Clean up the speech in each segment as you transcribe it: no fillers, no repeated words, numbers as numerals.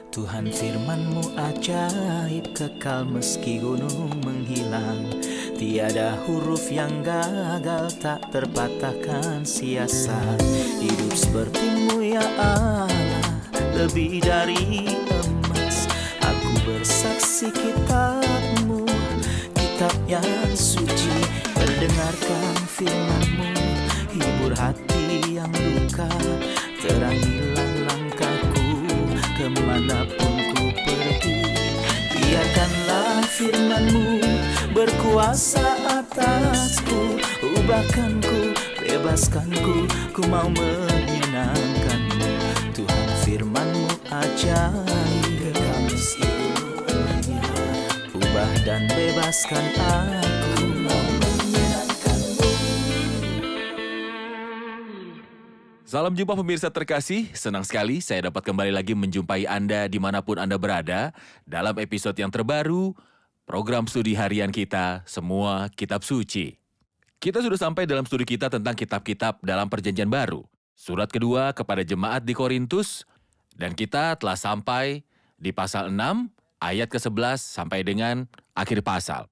Tuhan firman-Mu ajaib, kekal meski gunung menghilang. Tiada huruf yang gagal, tak terpatahkan siasat. Hidup seperti-Mu ya Allah, lebih dari emas. Aku bersaksi kitab-Mu, kitab yang suci. Terdengarkan firman-Mu, hibur hati yang luka. Terangilah langkahku kemanapun ku pergi. Biarkanlah firman-Mu berkuasa atasku. Ubahkanku, bebaskanku, ku mau menyenangkan-Mu. Tuhan firman-Mu ajaib, kekal meski gunungnya. Ubah dan bebaskan aku, mau menyenangkan-Mu. Salam jumpa pemirsa terkasih, senang sekali saya dapat kembali lagi menjumpai Anda dimanapun Anda berada dalam episode yang terbaru, program studi harian kita, Semua Kitab Suci. Kita sudah sampai dalam studi kita tentang kitab-kitab dalam perjanjian baru, surat kedua kepada jemaat di Korintus, dan kita telah sampai di pasal 6, ayat ke-11 sampai dengan akhir pasal.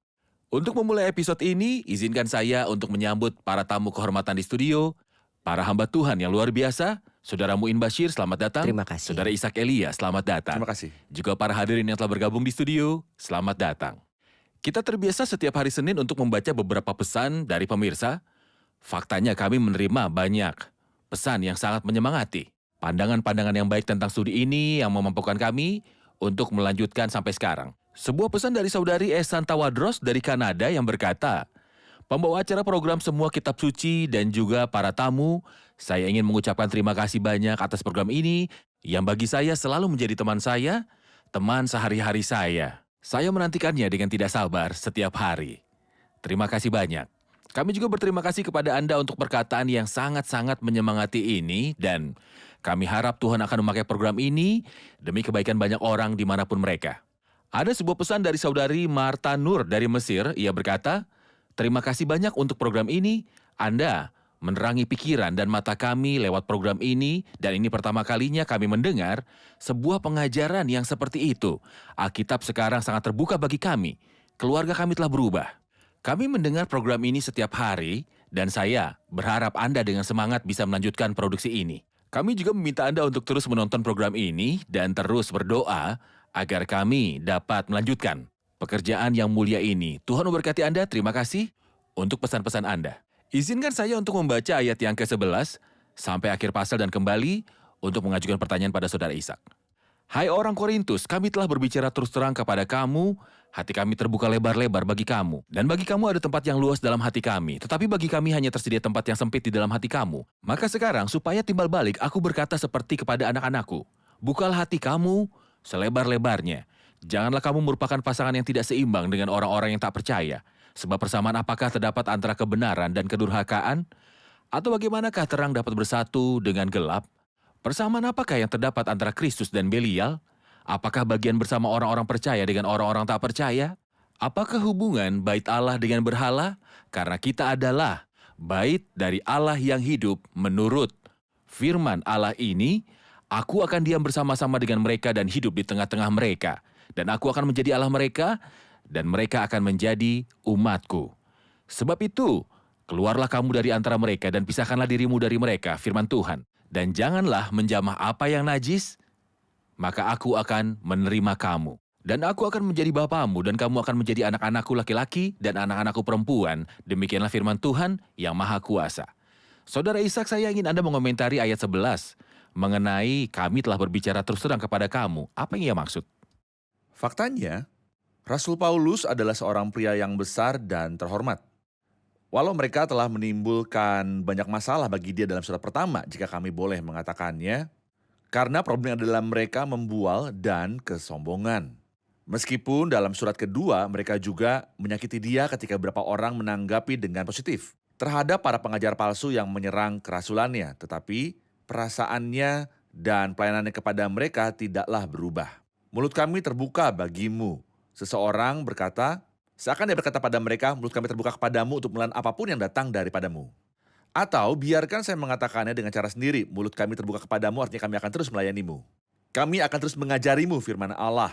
Untuk memulai episode ini, izinkan saya untuk menyambut para tamu kehormatan di studio, para hamba Tuhan yang luar biasa, Saudara Muin Bashir, selamat datang. Terima kasih. Saudara Ishak Elia, selamat datang. Terima kasih. Juga para hadirin yang telah bergabung di studio, selamat datang. Kita terbiasa setiap hari Senin untuk membaca beberapa pesan dari pemirsa. Faktanya kami menerima banyak pesan yang sangat menyemangati. Pandangan-pandangan yang baik tentang studi ini yang memampukan kami untuk melanjutkan sampai sekarang. Sebuah pesan dari saudari Esanta Wadros dari Kanada yang berkata, pembawa acara program Semua Kitab Suci dan juga para tamu, saya ingin mengucapkan terima kasih banyak atas program ini yang bagi saya selalu menjadi teman saya, teman sehari-hari saya. Saya menantikannya dengan tidak sabar setiap hari. Terima kasih banyak. Kami juga berterima kasih kepada Anda untuk perkataan yang sangat-sangat menyemangati ini dan kami harap Tuhan akan memakai program ini demi kebaikan banyak orang dimanapun mereka. Ada sebuah pesan dari saudari Marta Nur dari Mesir, ia berkata, terima kasih banyak untuk program ini. Anda menerangi pikiran dan mata kami lewat program ini dan ini pertama kalinya kami mendengar sebuah pengajaran yang seperti itu. Alkitab sekarang sangat terbuka bagi kami. Keluarga kami telah berubah. Kami mendengar program ini setiap hari dan saya berharap Anda dengan semangat bisa melanjutkan produksi ini. Kami juga meminta Anda untuk terus menonton program ini dan terus berdoa agar kami dapat melanjutkan pekerjaan yang mulia ini. Tuhan memberkati Anda, terima kasih untuk pesan-pesan Anda. Izinkan saya untuk membaca ayat yang ke-11 sampai akhir pasal dan kembali untuk mengajukan pertanyaan pada saudara Ishak. Hai orang Korintus, kami telah berbicara terus terang kepada kamu, hati kami terbuka lebar-lebar bagi kamu. Dan bagi kamu ada tempat yang luas dalam hati kami, tetapi bagi kami hanya tersedia tempat yang sempit di dalam hati kamu. Maka sekarang supaya timbal balik aku berkata seperti kepada anak-anakku, bukalah hati kamu selebar-lebarnya. Janganlah kamu merupakan pasangan yang tidak seimbang dengan orang-orang yang tak percaya. Sebab persamaan apakah terdapat antara kebenaran dan kedurhakaan? Atau bagaimanakah terang dapat bersatu dengan gelap? Persamaan apakah yang terdapat antara Kristus dan Belial? Apakah bagian bersama orang-orang percaya dengan orang-orang tak percaya? Apakah hubungan bait Allah dengan berhala? Karena kita adalah bait dari Allah yang hidup menurut firman Allah ini, aku akan diam bersama-sama dengan mereka dan hidup di tengah-tengah mereka. Dan aku akan menjadi Allah mereka, dan mereka akan menjadi umatku. Sebab itu, keluarlah kamu dari antara mereka dan pisahkanlah dirimu dari mereka, firman Tuhan. Dan janganlah menjamah apa yang najis, maka aku akan menerima kamu. Dan aku akan menjadi bapamu dan kamu akan menjadi anak-anakku laki-laki dan anak-anakku perempuan. Demikianlah firman Tuhan yang maha kuasa. Saudara Ishak, saya ingin Anda mengomentari ayat 11 mengenai kami telah berbicara terus terang kepada kamu. Apa yang ia maksud? Faktanya, Rasul Paulus adalah seorang pria yang besar dan terhormat. Walau mereka telah menimbulkan banyak masalah bagi dia dalam surat pertama, jika kami boleh mengatakannya, karena problem yang ada dalam mereka membual dan kesombongan. Meskipun dalam surat kedua mereka juga menyakiti dia ketika beberapa orang menanggapi dengan positif terhadap para pengajar palsu yang menyerang kerasulannya, tetapi perasaannya dan pelayanannya kepada mereka tidaklah berubah. Mulut kami terbuka bagimu. Seseorang berkata, seakan dia berkata pada mereka, mulut kami terbuka kepadamu untuk melawan apapun yang datang daripadamu. Atau biarkan saya mengatakannya dengan cara sendiri, mulut kami terbuka kepadamu artinya kami akan terus melayanimu. Kami akan terus mengajarimu firman Allah.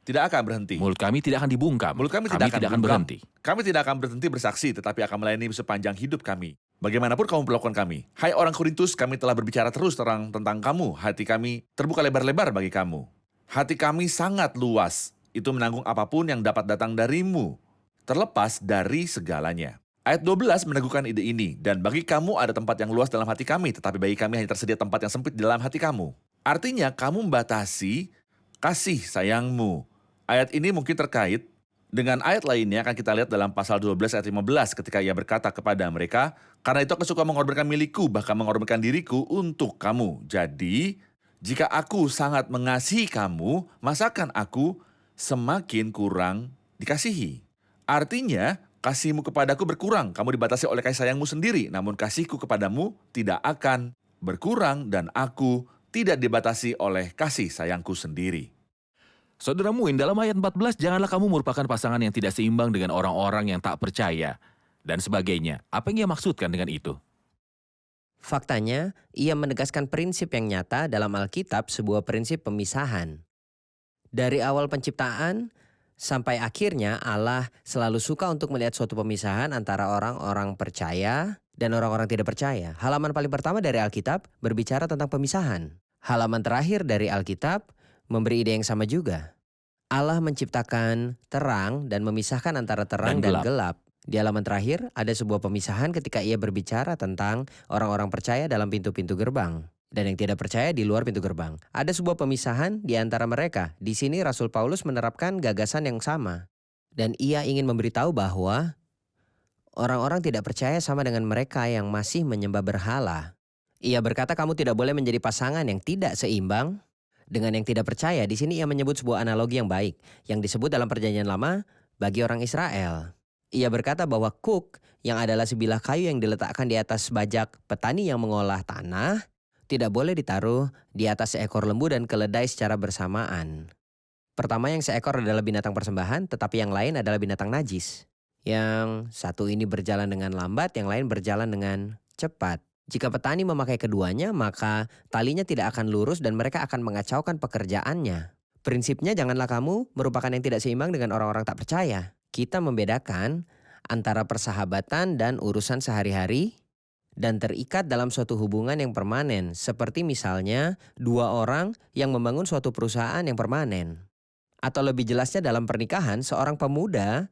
Tidak akan berhenti. Mulut kami tidak akan dibungkam. Mulut kami tidak akan bungkam. berhenti. Kami tidak akan berhenti bersaksi, tetapi akan melayani sepanjang hidup kami. Bagaimanapun kamu perlakukan kami. Hai orang Korintus, kami telah berbicara terus terang tentang kamu. Hati kami terbuka lebar-lebar bagi kamu. Hati kami sangat luas. Itu menanggung apapun yang dapat datang darimu. Terlepas dari segalanya. Ayat 12 meneguhkan ide ini. Dan bagi kamu ada tempat yang luas dalam hati kami, tetapi bagi kami hanya tersedia tempat yang sempit di dalam hati kamu. Artinya kamu membatasi kasih sayangmu. Ayat ini mungkin terkait dengan ayat lainnya akan kita lihat dalam pasal 12 ayat 15 ketika ia berkata kepada mereka, karena itu aku suka mengorbankan milikku, bahkan mengorbankan diriku untuk kamu. Jadi, jika aku sangat mengasihi kamu, masakan aku semakin kurang dikasihi. Artinya, kasihmu kepadaku berkurang, kamu dibatasi oleh kasih sayangmu sendiri, namun kasihku kepadamu tidak akan berkurang dan aku tidak dibatasi oleh kasih sayangku sendiri. Saudara Muin, dalam ayat 14, janganlah kamu merupakan pasangan yang tidak seimbang dengan orang-orang yang tak percaya, dan sebagainya. Apa yang ia maksudkan dengan itu? Faktanya, ia menegaskan prinsip yang nyata dalam Alkitab, sebuah prinsip pemisahan. Dari awal penciptaan sampai akhirnya Allah selalu suka untuk melihat suatu pemisahan antara orang-orang percaya dan orang-orang tidak percaya. Halaman paling pertama dari Alkitab berbicara tentang pemisahan. Halaman terakhir dari Alkitab memberi ide yang sama juga. Allah menciptakan terang dan memisahkan antara terang dan gelap. Di halaman terakhir ada sebuah pemisahan ketika ia berbicara tentang orang-orang percaya dalam pintu-pintu gerbang dan yang tidak percaya di luar pintu gerbang. Ada sebuah pemisahan di antara mereka. Di sini Rasul Paulus menerapkan gagasan yang sama. Dan ia ingin memberitahu bahwa orang-orang tidak percaya sama dengan mereka yang masih menyembah berhala. Ia berkata kamu tidak boleh menjadi pasangan yang tidak seimbang dengan yang tidak percaya. Di sini ia menyebut sebuah analogi yang baik yang disebut dalam Perjanjian Lama bagi orang Israel. Ia berkata bahwa kuk yang adalah sebilah kayu yang diletakkan di atas bajak petani yang mengolah tanah tidak boleh ditaruh di atas seekor lembu dan keledai secara bersamaan. Pertama, yang seekor adalah binatang persembahan, tetapi yang lain adalah binatang najis. Yang satu ini berjalan dengan lambat, yang lain berjalan dengan cepat. Jika petani memakai keduanya, maka talinya tidak akan lurus dan mereka akan mengacaukan pekerjaannya. Prinsipnya janganlah kamu merupakan yang tidak seimbang dengan orang-orang tak percaya. Kita membedakan antara persahabatan dan urusan sehari-hari dan terikat dalam suatu hubungan yang permanen. Seperti misalnya dua orang yang membangun suatu perusahaan yang permanen. Atau lebih jelasnya dalam pernikahan, seorang pemuda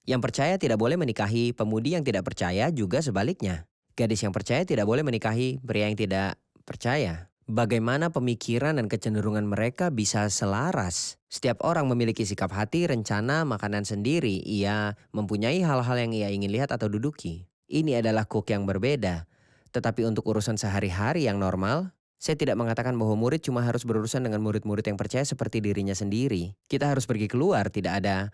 yang percaya tidak boleh menikahi pemudi yang tidak percaya, juga sebaliknya. Gadis yang percaya tidak boleh menikahi pria yang tidak percaya. Bagaimana pemikiran dan kecenderungan mereka bisa selaras? Setiap orang memiliki sikap hati, rencana, makanan sendiri. Ia mempunyai hal-hal yang ia ingin lihat atau duduki. Ini adalah kuk yang berbeda. Tetapi untuk urusan sehari-hari yang normal, saya tidak mengatakan bahwa murid cuma harus berurusan dengan murid-murid yang percaya seperti dirinya sendiri. Kita harus pergi keluar, tidak ada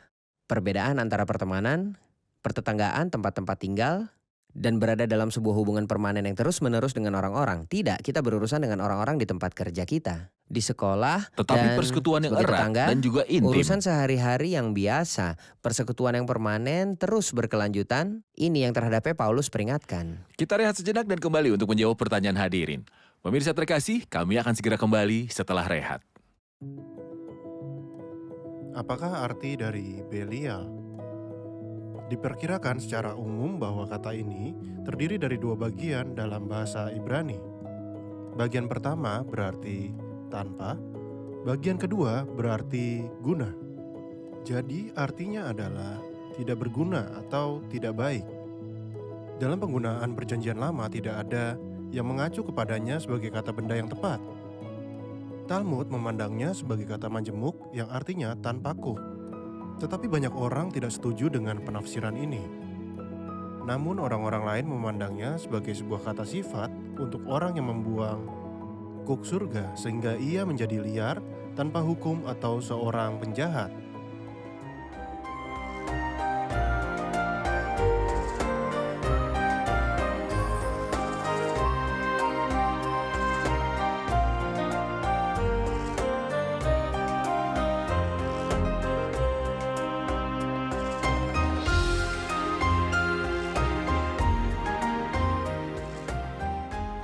perbedaan antara pertemanan, pertetanggaan, tempat-tempat tinggal, dan berada dalam sebuah hubungan permanen yang terus-menerus dengan orang-orang. Tidak, kita berurusan dengan orang-orang di tempat kerja kita, di sekolah, Tetapi dan persekutuan yang sebagai erat tetangga, dan juga intim. urusan sehari-hari yang biasa, persekutuan yang permanen, terus berkelanjutan. Ini yang terhadapnya Paulus peringatkan. Kita rehat sejenak dan kembali untuk menjawab pertanyaan hadirin. Pemirsa terkasih, kami akan segera kembali setelah rehat. Apakah arti dari Belial? Diperkirakan secara umum bahwa kata ini terdiri dari dua bagian dalam bahasa Ibrani. Bagian pertama berarti tanpa, bagian kedua berarti guna. Jadi artinya adalah tidak berguna atau tidak baik. Dalam penggunaan Perjanjian Lama tidak ada yang mengacu kepadanya sebagai kata benda yang tepat. Talmud memandangnya sebagai kata majemuk yang artinya tanpa kuk. Tetapi banyak orang tidak setuju dengan penafsiran ini. Namun orang-orang lain memandangnya sebagai sebuah kata sifat untuk orang yang membuang kuk surga sehingga ia menjadi liar tanpa hukum atau seorang penjahat.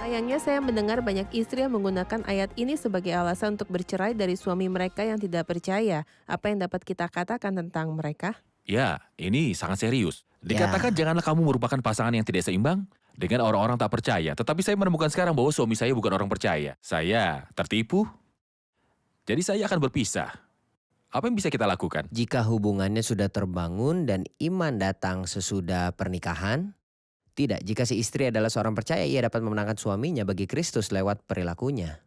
Sayangnya saya mendengar banyak istri yang menggunakan ayat ini sebagai alasan untuk bercerai dari suami mereka yang tidak percaya. Apa yang dapat kita katakan tentang mereka? Ya, ini sangat serius. Ya. Dikatakan janganlah kamu merupakan pasangan yang tidak seimbang dengan orang-orang tak percaya. Tetapi saya menemukan sekarang bahwa suami saya bukan orang percaya. Saya tertipu, jadi saya akan berpisah. Apa yang bisa kita lakukan? Jika hubungannya sudah terbangun dan iman datang sesudah pernikahan, tidak. Jika si istri adalah seorang percaya, ia dapat memenangkan suaminya bagi Kristus lewat perilakunya.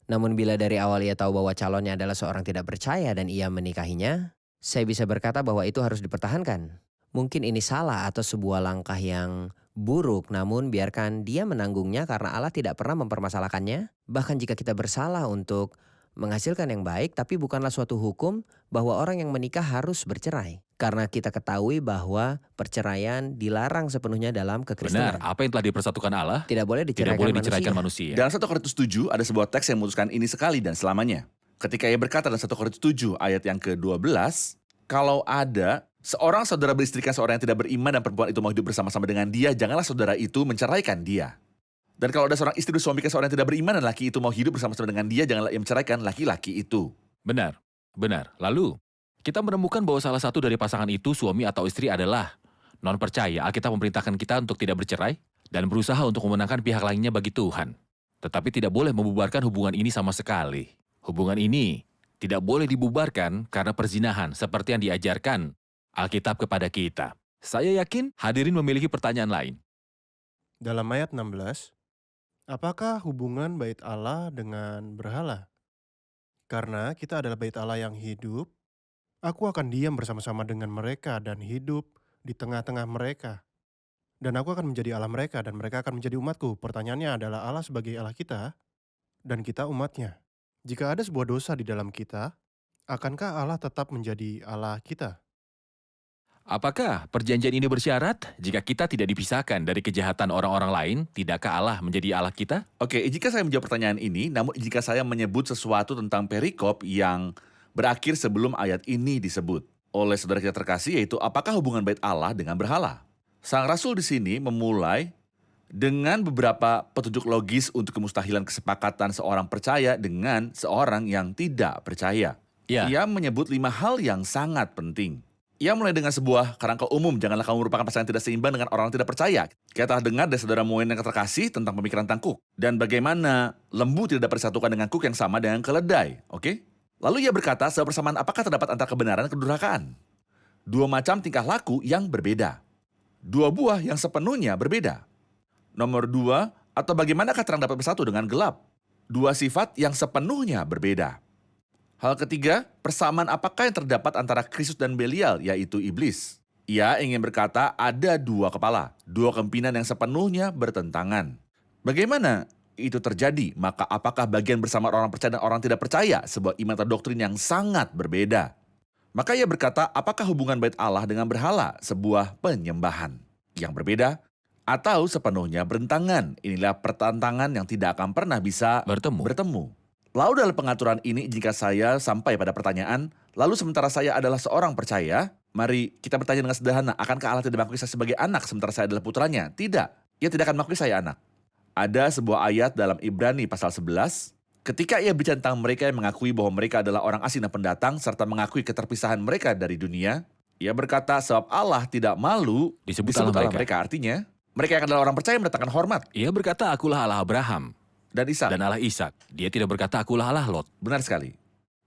Namun bila dari awal ia tahu bahwa calonnya adalah seorang tidak percaya dan ia menikahinya, saya bisa berkata bahwa itu harus dipertahankan. Mungkin ini salah atau sebuah langkah yang buruk, namun biarkan dia menanggungnya karena Allah tidak pernah mempermasalahkannya. Bahkan jika kita bersalah untuk menghasilkan yang baik, tapi bukanlah suatu hukum bahwa orang yang menikah harus bercerai. Karena kita ketahui bahwa perceraian dilarang sepenuhnya dalam Benar, kekristenan. apa yang telah dipersatukan Allah Tidak boleh tidak diceraikan, boleh diceraikan manusia. manusia. Dalam 1 Korintus 7 ada sebuah teks yang memutuskan ini sekali dan selamanya. Ketika ia berkata dalam 1 Korintus 7 ayat yang ke-12, kalau ada seorang saudara beristrikan seorang yang tidak beriman dan perempuan itu mau hidup bersama-sama dengan dia, janganlah saudara itu menceraikan dia. Dan kalau ada seorang istri bersuamikan seorang yang tidak beriman dan laki itu mau hidup bersama-sama dengan dia, janganlah ia menceraikan laki-laki itu. Benar, benar. Lalu, kita menemukan bahwa salah satu dari pasangan itu, suami atau istri adalah non-percaya. Alkitab memerintahkan kita untuk tidak bercerai dan berusaha untuk memenangkan pihak lainnya bagi Tuhan. Tetapi tidak boleh membubarkan hubungan ini sama sekali. Hubungan ini tidak boleh dibubarkan karena perzinahan seperti yang diajarkan Alkitab kepada kita. Saya yakin hadirin memiliki pertanyaan lain. Dalam ayat 16, apakah hubungan bait Allah dengan berhala? Karena kita adalah bait Allah yang hidup, aku akan diam bersama-sama dengan mereka dan hidup di tengah-tengah mereka. Dan aku akan menjadi Allah mereka dan mereka akan menjadi umatku. Pertanyaannya adalah Allah sebagai Allah kita dan kita umatnya. Jika ada sebuah dosa di dalam kita, akankah Allah tetap menjadi Allah kita? Apakah perjanjian ini bersyarat jika kita tidak dipisahkan dari kejahatan orang-orang lain, tidakkah Allah menjadi Allah kita? Oke, jika saya menjawab pertanyaan ini, namun jika saya menyebut sesuatu tentang perikop yang berakhir sebelum ayat ini disebut oleh saudara kita terkasih, yaitu apakah hubungan bait Allah dengan berhala? Sang Rasul di sini memulai dengan beberapa petunjuk logis untuk kemustahilan kesepakatan seorang percaya dengan seorang yang tidak percaya. Ya. Ia menyebut 5 hal yang sangat penting. Ia mulai dengan sebuah kerangka umum, janganlah kamu merupakan pasangan yang tidak seimbang dengan orang yang tidak percaya. Kita telah dengar dari saudara Moen yang terkasih tentang pemikiran tentang kuk. Dan bagaimana lembu tidak dapat disatukan dengan kuk yang sama dengan keledai. Oke? Lalu ia berkata, sebab persamaan apakah terdapat antara kebenaran dan kedurhakaan? 2 macam tingkah laku yang berbeda. 2 buah yang sepenuhnya berbeda. Nomor 2, atau bagaimanakah terang dapat bersatu dengan gelap? 2 sifat yang sepenuhnya berbeda. Hal ketiga, persamaan apakah yang terdapat antara Kristus dan Belial, yaitu iblis? Ia ingin berkata ada 2 kepala, 2 kepimpinan yang sepenuhnya bertentangan. Bagaimana itu terjadi? Maka apakah bagian bersama orang percaya dan orang tidak percaya? Sebuah iman atau doktrin yang sangat berbeda. Maka ia berkata, apakah hubungan bait Allah dengan berhala? Sebuah penyembahan yang berbeda atau sepenuhnya bertentangan. Inilah pertentangan yang tidak akan pernah bisa bertemu. Lalu dalam pengaturan ini, jika saya sampai pada pertanyaan, lalu sementara saya adalah seorang percaya, mari kita bertanya dengan sederhana, akankah Allah tidak mengakui saya sebagai anak sementara saya adalah putranya? Tidak, ia tidak akan mengakui saya anak. Ada sebuah ayat dalam Ibrani pasal 11, ketika ia bicara tentang mereka yang mengakui bahwa mereka adalah orang asing dan pendatang, serta mengakui keterpisahan mereka dari dunia, ia berkata, sebab Allah tidak malu disebut Allah mereka. Artinya, mereka yang adalah orang percaya mendatangkan hormat. Ia berkata, akulah Allah Abraham dan Ishak. Dan Allah Ishak. Dia tidak berkata akulah Allah Lot. Benar sekali.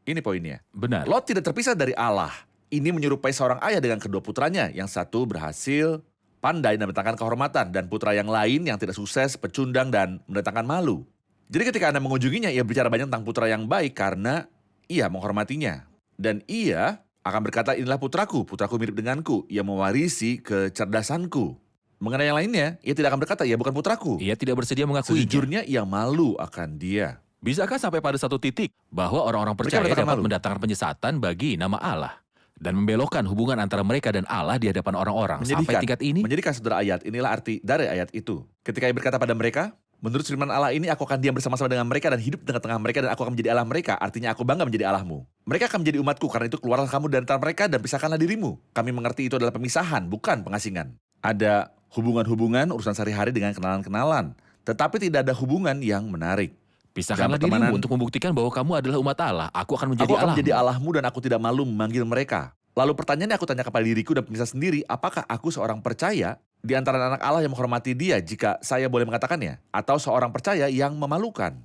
Ini poinnya. Benar. Lot tidak terpisah dari Allah. Ini menyerupai seorang ayah dengan kedua putranya. Yang satu berhasil pandai dan mendatangkan kehormatan. Dan putra yang lain yang tidak sukses, pecundang dan mendatangkan malu. Jadi ketika Anda mengunjunginya, ia bicara banyak tentang putra yang baik karena ia menghormatinya. Dan ia akan berkata, inilah putraku mirip denganku. Ia mewarisi kecerdasanku. Mengenai yang lainnya, ia tidak akan berkata, ia bukan putraku. Ia tidak bersedia mengakui. Sejujurnya ia malu akan dia. Bisakah sampai pada satu titik bahwa orang-orang percaya dapat mendatangkan penyesatan bagi nama Allah dan membelokkan hubungan antara mereka dan Allah di hadapan orang-orang sampai tingkat ini? Menjadikan saudara ayat, inilah arti dari ayat itu. Ketika ia berkata pada mereka, menurut firman Allah ini aku akan diam bersama-sama dengan mereka dan hidup di tengah-tengah mereka dan aku akan menjadi Allah mereka. Artinya aku bangga menjadi Allahmu. Mereka akan menjadi umatku, karena itu keluarlah kamu dari antara mereka dan pisahkanlah dirimu. Kami mengerti itu adalah pemisahan, bukan pengasingan. Ada hubungan-hubungan urusan sehari-hari dengan kenalan-kenalan. tetapi tidak ada hubungan yang menarik. Pisahkanlah Dalam dirimu pertemanan- untuk membuktikan bahwa kamu adalah umat Allah. Aku akan menjadi Aku akan Allahmu. menjadi Allahmu dan aku tidak malu memanggil mereka. Lalu pertanyaannya aku tanya kepada diriku dan pemirsa sendiri, apakah aku seorang percaya di antara anak Allah yang menghormati dia jika saya boleh mengatakannya? Atau seorang percaya yang memalukan?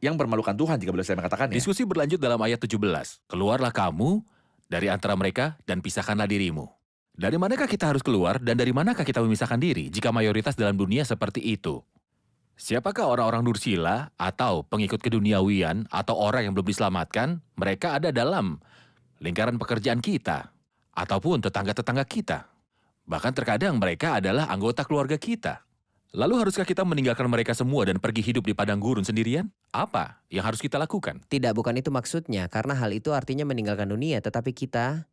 Yang bermalukan Tuhan jika boleh saya mengatakannya. Diskusi berlanjut dalam ayat 17. Keluarlah kamu dari antara mereka dan pisahkanlah dirimu. Dari manakah kita harus keluar dan dari manakah kita memisahkan diri jika mayoritas dalam dunia seperti itu? Siapakah orang-orang Nursila atau pengikut keduniawian atau orang yang belum diselamatkan? Mereka ada dalam lingkaran pekerjaan kita ataupun tetangga-tetangga kita. Bahkan terkadang mereka adalah anggota keluarga kita. Lalu haruskah kita meninggalkan mereka semua dan pergi hidup di padang gurun sendirian? Apa yang harus kita lakukan? Tidak, bukan itu maksudnya, karena hal itu artinya meninggalkan dunia, tetapi kita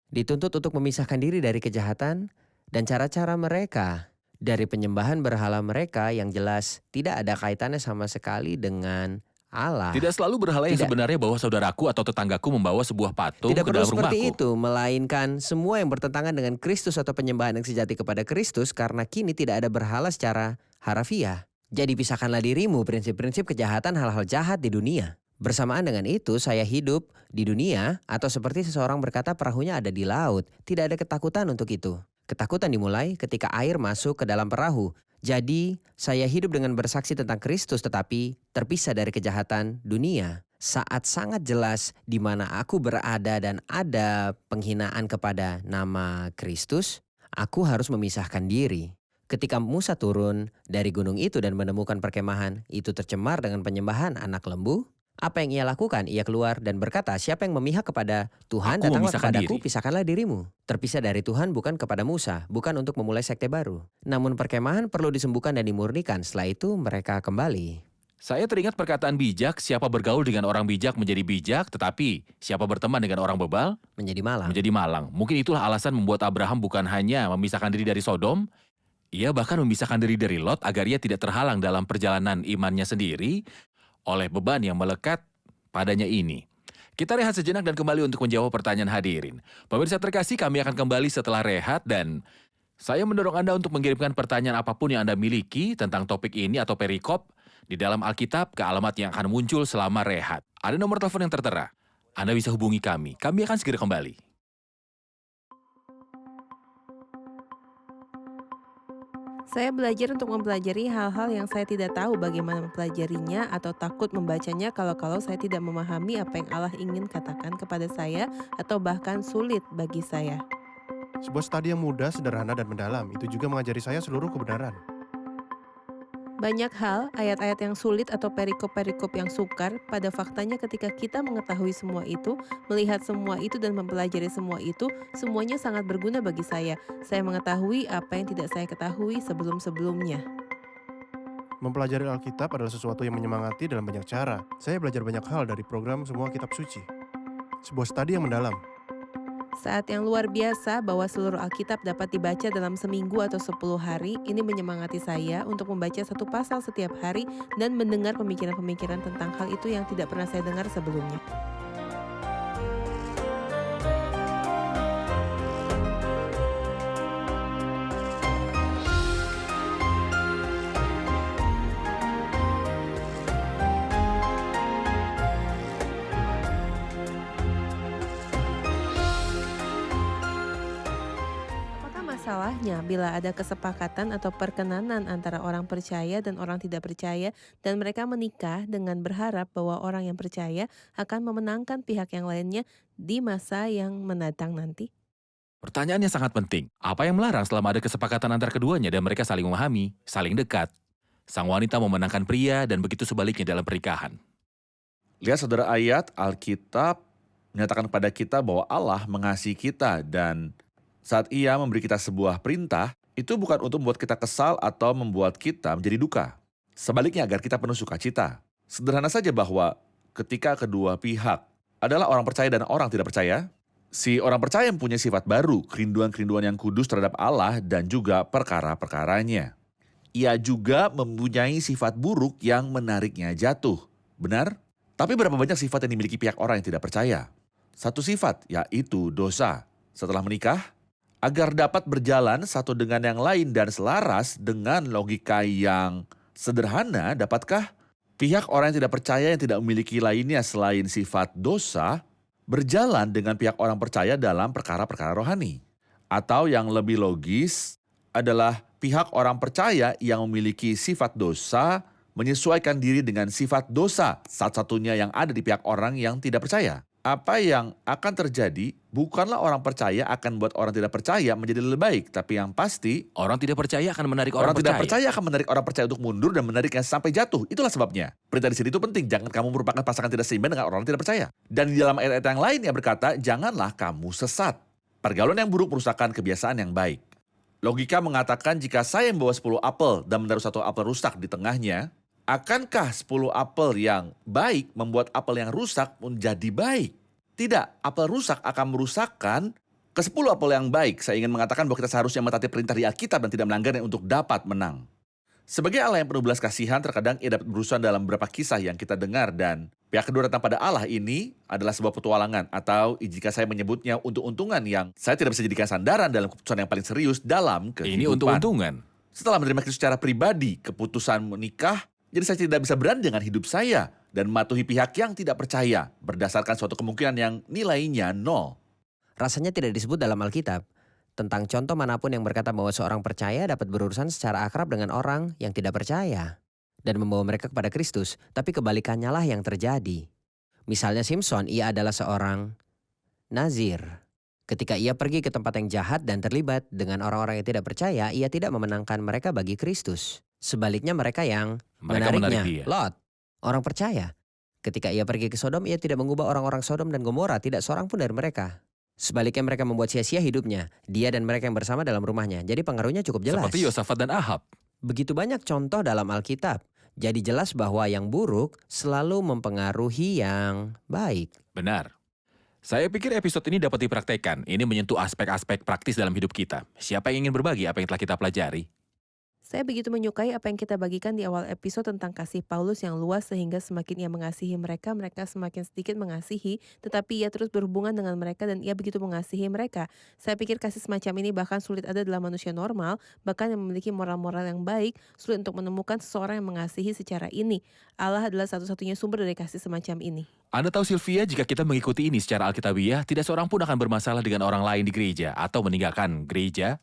dituntut untuk memisahkan diri dari kejahatan dan cara-cara mereka, dari penyembahan berhala mereka yang jelas tidak ada kaitannya sama sekali dengan Allah. Tidak selalu berhala yang Tidak. sebenarnya bahwa saudaraku atau tetanggaku membawa sebuah patung Tidak ke perlu dalam seperti rumahku. itu, melainkan semua yang bertentangan dengan Kristus atau penyembahan yang sejati kepada Kristus, karena kini tidak ada berhala secara harafiah. Jadi pisahkanlah dirimu prinsip-prinsip kejahatan hal-hal jahat di dunia. Bersamaan dengan itu, saya hidup di dunia, atau seperti seseorang berkata perahunya ada di laut. Tidak ada ketakutan untuk itu. Ketakutan dimulai ketika air masuk ke dalam perahu. Jadi, saya hidup dengan bersaksi tentang Kristus tetapi terpisah dari kejahatan dunia. Saat sangat jelas di mana aku berada dan ada penghinaan kepada nama Kristus, aku harus memisahkan diri. Ketika Musa turun dari gunung itu dan menemukan perkemahan itu tercemar dengan penyembahan anak lembu, apa yang ia lakukan? Ia keluar dan berkata, siapa yang memihak kepada Tuhan, Aku datanglah memisahkan kepadaku, diri. pisahkanlah dirimu. Terpisah dari Tuhan bukan kepada Musa, bukan untuk memulai sekte baru. Namun perkemahan perlu disembuhkan dan dimurnikan, setelah itu mereka kembali. Saya teringat perkataan bijak, siapa bergaul dengan orang bijak menjadi bijak, tetapi siapa berteman dengan orang bebal Menjadi malang. menjadi malang. Mungkin itulah alasan membuat Abraham bukan hanya memisahkan diri dari Sodom, ia bahkan memisahkan diri dari Lot agar ia tidak terhalang dalam perjalanan imannya sendiri oleh beban yang melekat padanya ini. Kita rehat sejenak dan kembali untuk menjawab pertanyaan hadirin. Pemirsa terkasih, kami akan kembali setelah rehat dan saya mendorong Anda untuk mengirimkan pertanyaan apapun yang Anda miliki tentang topik ini atau perikop di dalam Alkitab ke alamat yang akan muncul selama rehat. Ada nomor telepon yang tertera. Anda bisa hubungi kami. Kami akan segera kembali. Saya belajar untuk mempelajari hal-hal yang saya tidak tahu bagaimana mempelajarinya atau takut membacanya kalau saya tidak memahami apa yang Allah ingin katakan kepada saya atau bahkan sulit bagi saya. Sebuah studi yang mudah, sederhana, dan mendalam. Itu juga mengajari saya seluruh kebenaran. Banyak hal, ayat-ayat yang sulit atau perikop-perikop yang sukar, pada faktanya ketika kita mengetahui semua itu, melihat semua itu dan mempelajari semua itu, semuanya sangat berguna bagi saya. Saya mengetahui apa yang tidak saya ketahui sebelum-sebelumnya. Mempelajari Alkitab adalah sesuatu yang menyemangati dalam banyak cara. Saya belajar banyak hal dari program Semua Kitab Suci. Sebuah studi yang mendalam. Saat yang luar biasa bahwa seluruh Alkitab dapat dibaca dalam seminggu atau 10 hari, ini menyemangati saya untuk membaca satu pasal setiap hari dan mendengar pemikiran-pemikiran tentang hal itu yang tidak pernah saya dengar sebelumnya. Apakah masalahnya bila ada kesepakatan atau perkenanan antara orang percaya dan orang tidak percaya dan mereka menikah dengan berharap bahwa orang yang percaya akan memenangkan pihak yang lainnya di masa yang mendatang nanti? Pertanyaannya sangat penting. Apa yang melarang selama ada kesepakatan antar keduanya dan mereka saling memahami, saling dekat? Sang wanita memenangkan pria dan begitu sebaliknya dalam pernikahan. Lihat saudara, ayat Alkitab menyatakan kepada kita bahwa Allah mengasihi kita dan saat ia memberi kita sebuah perintah, itu bukan untuk membuat kita kesal atau membuat kita menjadi duka. Sebaliknya agar kita penuh sukacita. Sederhana saja bahwa ketika kedua pihak adalah orang percaya dan orang tidak percaya, si orang percaya mempunyai sifat baru, kerinduan-kerinduan yang kudus terhadap Allah dan juga perkara-perkaranya. Ia juga mempunyai sifat buruk yang menariknya jatuh. Benar? Tapi berapa banyak sifat yang dimiliki pihak orang yang tidak percaya? Satu sifat, yaitu dosa. Setelah menikah, agar dapat berjalan satu dengan yang lain dan selaras dengan logika yang Sederhana, dapatkah pihak orang yang tidak percaya yang tidak memiliki lainnya selain sifat dosa berjalan dengan pihak orang percaya dalam perkara-perkara rohani? Atau yang lebih logis adalah pihak orang percaya yang memiliki sifat dosa menyesuaikan diri dengan sifat dosa satu-satunya yang ada di pihak orang yang tidak percaya. Apa yang akan terjadi bukanlah orang percaya akan membuat orang tidak percaya menjadi lebih baik, tapi yang pasti Orang tidak percaya akan menarik orang orang tidak percaya. percaya akan menarik orang percaya untuk mundur dan menariknya sampai jatuh. Itulah sebabnya. Perintah di sini itu penting. Jangan kamu merupakan pasangan tidak seimbang dengan orang tidak percaya. Dan di dalam ayat-ayat yang lain yang berkata, janganlah kamu sesat. Pergaulan yang buruk merusakkan kebiasaan yang baik. Logika mengatakan jika saya membawa 10 apel dan menaruh satu apel rusak di tengahnya, akankah 10 apel yang baik membuat apel yang rusak menjadi baik? Tidak, apel rusak akan merusakkan ke-10 apel yang baik. Saya ingin mengatakan bahwa kita seharusnya mentaati perintah di Alkitab dan tidak melanggarnya untuk dapat menang. Sebagai Allah yang penuh belas kasihan, terkadang ia dapat berurusan dalam beberapa kisah yang kita dengar dan pihak kedua datang pada Allah ini adalah sebuah petualangan atau jika saya menyebutnya untung-untungan yang saya tidak bisa jadikan sandaran dalam keputusan yang paling serius dalam kehidupan. Ini untung-untungan. Setelah menerima Kristus secara pribadi, keputusan menikah, jadi saya tidak bisa berani dengan hidup saya dan mematuhi pihak yang tidak percaya berdasarkan suatu kemungkinan yang nilainya 0. Rasanya tidak disebut dalam Alkitab tentang contoh manapun yang berkata bahwa seorang percaya dapat berurusan secara akrab dengan orang yang tidak percaya dan membawa mereka kepada Kristus, tapi kebalikannya lah yang terjadi. Misalnya Simpson, ia adalah seorang Nazir. Ketika ia pergi ke tempat yang jahat dan terlibat dengan orang-orang yang tidak percaya, ia tidak memenangkan mereka bagi Kristus. Sebaliknya mereka yang Mereka menarik menariknya. dia. Lot, orang percaya. Ketika ia pergi ke Sodom, ia tidak mengubah orang-orang Sodom dan Gomora, tidak seorang pun dari mereka. Sebaliknya mereka membuat sia-sia hidupnya, dia dan mereka yang bersama dalam rumahnya. Jadi pengaruhnya cukup jelas. Seperti Yosafat dan Ahab. Begitu banyak contoh dalam Alkitab. Jadi jelas bahwa yang buruk selalu mempengaruhi yang baik. Benar. Saya pikir episode ini dapat dipraktekkan. Ini menyentuh aspek-aspek praktis dalam hidup kita. Siapa yang ingin berbagi apa yang telah kita pelajari? Saya begitu menyukai apa yang kita bagikan di awal episode tentang kasih Paulus yang luas sehingga semakin ia mengasihi mereka, mereka semakin sedikit mengasihi, tetapi ia terus berhubungan dengan mereka dan ia begitu mengasihi mereka. Saya pikir kasih semacam ini bahkan sulit ada dalam manusia normal, bahkan yang memiliki moral-moral yang baik, sulit untuk menemukan seseorang yang mengasihi secara ini. Allah adalah satu-satunya sumber dari kasih semacam ini. Anda tahu Sylvia, jika kita mengikuti ini secara alkitabiah, tidak seorang pun akan bermasalah dengan orang lain di gereja atau meninggalkan gereja.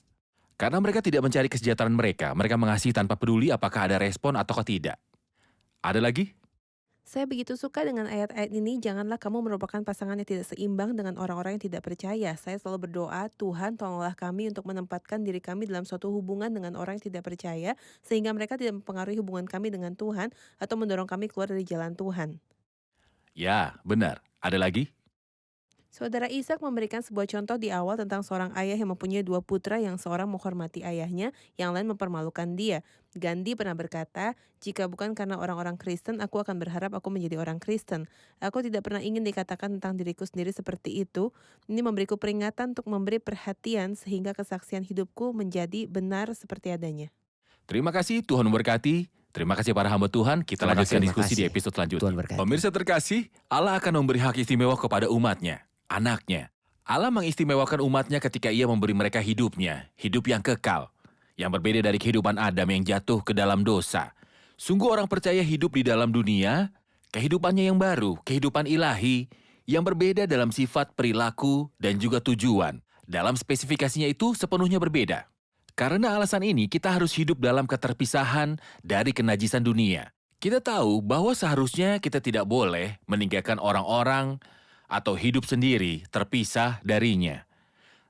Karena mereka tidak mencari kesejahteraan mereka mengasihi tanpa peduli apakah ada respon atau tidak. Ada lagi? Saya begitu suka dengan ayat-ayat ini, janganlah kamu merupakan pasangan yang tidak seimbang dengan orang-orang yang tidak percaya. Saya selalu berdoa, Tuhan tolonglah kami untuk menempatkan diri kami dalam suatu hubungan dengan orang yang tidak percaya, sehingga mereka tidak mempengaruhi hubungan kami dengan Tuhan atau mendorong kami keluar dari jalan Tuhan. Ya, benar. Ada lagi? Saudara Ishak memberikan sebuah contoh di awal tentang seorang ayah yang mempunyai 2 putra, yang seorang menghormati ayahnya, yang lain mempermalukan dia. Gandhi pernah berkata, jika bukan karena orang-orang Kristen, aku akan berharap aku menjadi orang Kristen. Aku tidak pernah ingin dikatakan tentang diriku sendiri seperti itu. Ini memberiku peringatan untuk memberi perhatian sehingga kesaksian hidupku menjadi benar seperti adanya. Terima kasih, Tuhan memberkati. Terima kasih para hamba Tuhan. Kita Terima lanjutkan kasih, diskusi di terima kasih. episode Tuhan selanjutnya. berkati. Pemirsa terkasih, Allah akan memberi hak istimewa kepada umatnya, anaknya. Allah mengistimewakan umatnya ketika ia memberi mereka hidupnya, hidup yang kekal, yang berbeda dari kehidupan Adam yang jatuh ke dalam dosa. Sungguh orang percaya hidup di dalam dunia, kehidupannya yang baru, kehidupan ilahi, yang berbeda dalam sifat, perilaku, dan juga tujuan. Dalam spesifikasinya itu sepenuhnya berbeda. Karena alasan ini, kita harus hidup dalam keterpisahan dari kenajisan dunia. Kita tahu bahwa seharusnya kita tidak boleh meninggalkan orang-orang atau hidup sendiri terpisah darinya.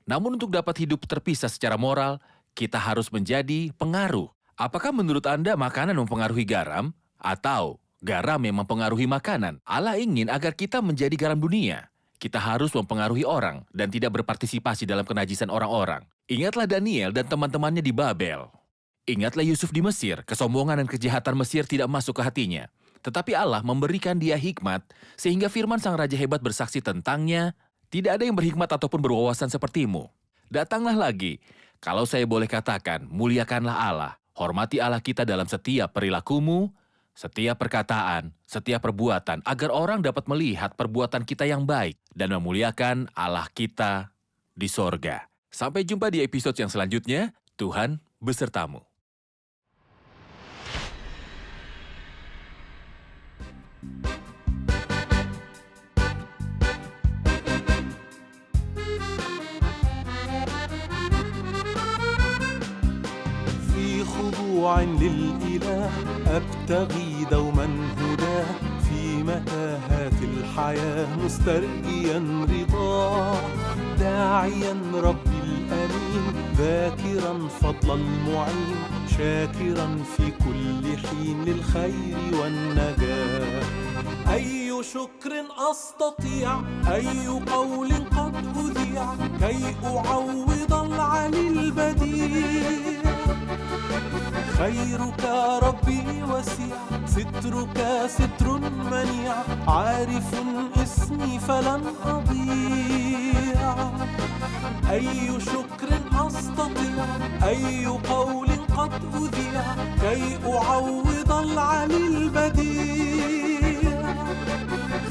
Namun untuk dapat hidup terpisah secara moral, kita harus menjadi pengaruh. Apakah menurut Anda makanan mempengaruhi garam? Atau garam yang mempengaruhi makanan? Allah ingin agar kita menjadi garam dunia. Kita harus mempengaruhi orang dan tidak berpartisipasi dalam kenajisan orang-orang. Ingatlah Daniel dan teman-temannya di Babel. Ingatlah Yusuf di Mesir, kesombongan dan kejahatan Mesir tidak masuk ke hatinya. Tetapi Allah memberikan dia hikmat, sehingga firman sang raja hebat bersaksi tentangnya, tidak ada yang berhikmat ataupun berwawasan sepertimu. Datanglah lagi, kalau saya boleh katakan, muliakanlah Allah, hormati Allah kita dalam setiap perilakumu, setiap perkataan, setiap perbuatan, agar orang dapat melihat perbuatan kita yang baik dan memuliakan Allah kita di sorga. Sampai jumpa di episode yang selanjutnya, Tuhan besertamu. في خضوع للإله أبتغي دوما هداه، في متاهات الحياة مسترجيا رضاه، داعيا ربي الأمين ذاكرا فضل المعين، شاكرا في كل حين للخير والنجاة. أي شكر أستطيع، أي قول قد أذيع، كي أعوض العلي البديع. خيرك ربي وسيع، سترك ستر منيع، عارف اسمي فلن أضيع. أي شكر أستطيع، أي قول قد أذيع، كي أعوض العلي البديع.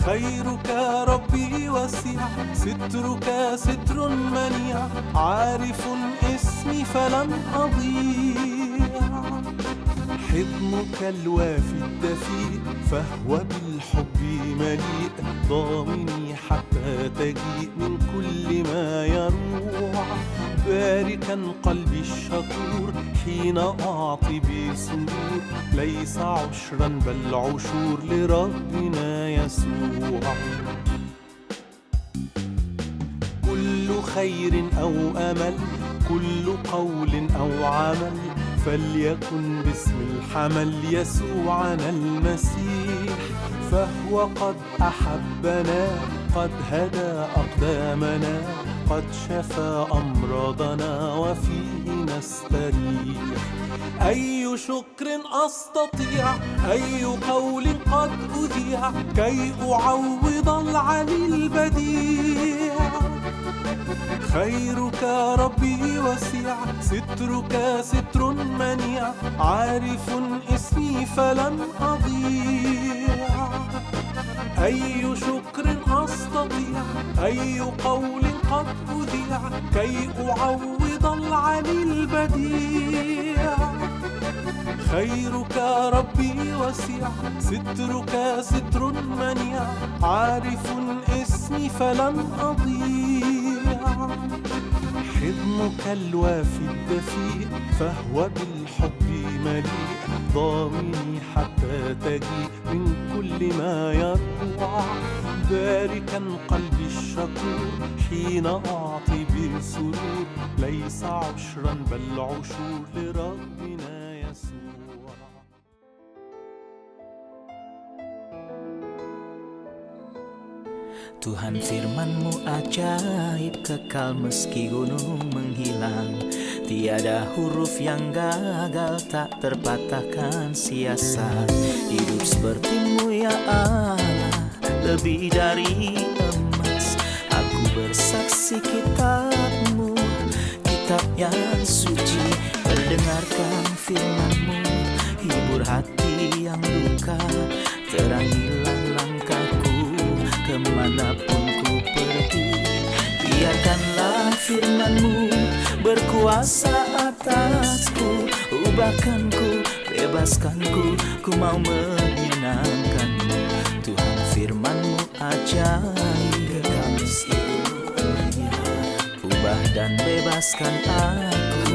خيرك ربي وسيع، سترك ستر منيع، عارف اسمي فلن أضيع. حضنك الوافي الدفيء، فهو بالحب مليء، ضامني حتى تجيء من كل ما يروع. باركا قلبي الشكور حين أعطي بسرور، ليس عشرا بل عشور لربنا يسوع. كل خير أو أمل، كل قول أو عمل، فليكن باسم الحمل يسوعنا المسيح. فهو قد أحبنا، قد هدى أقدامنا، قد شفى أمراضنا، وفيه نستريح. أي شكر أستطيع، أي قول قد أذيع، كي أعوض العلي البديع. خيرك ربي وسيع، سترك ستر منيع، عارف اسمي فلن أضيع. أي شكر أستطيع، أي قول قد أذيع، كي أعوض العلي البديع. خيرك ربي وسيع، سترك ستر منيع، عارف اسمي فلن أضيع. حضنك الوافي الدفيء، فهو بالحب مليء، ضامني حتى تجيء من كل ما يروع. باركا قلبي الشكور حين أعطي بسرور، ليس عشرا بل عشور لربنا يسوع. Tuhan firman-Mu ajaib, kekal meski gunung menghilang. Tiada huruf yang gagal, tak terpatahkan siasat. Hidup seperti-Mu ya Allah, lebih dari emas. Aku bersaksi kitab-Mu, kitab yang suci. Terdengarkan firman-Mu, hibur hati yang luka. Terangilah langkahku kemanapun ku pergi. Biarkanlah firman-Mu berkuasa atasku. Ubahkanku, bebaskanku, ku mau menyenangkan-Mu. Tuhan firman-Mu ajaib, kekal meski dunia. Ubah dan bebaskan aku.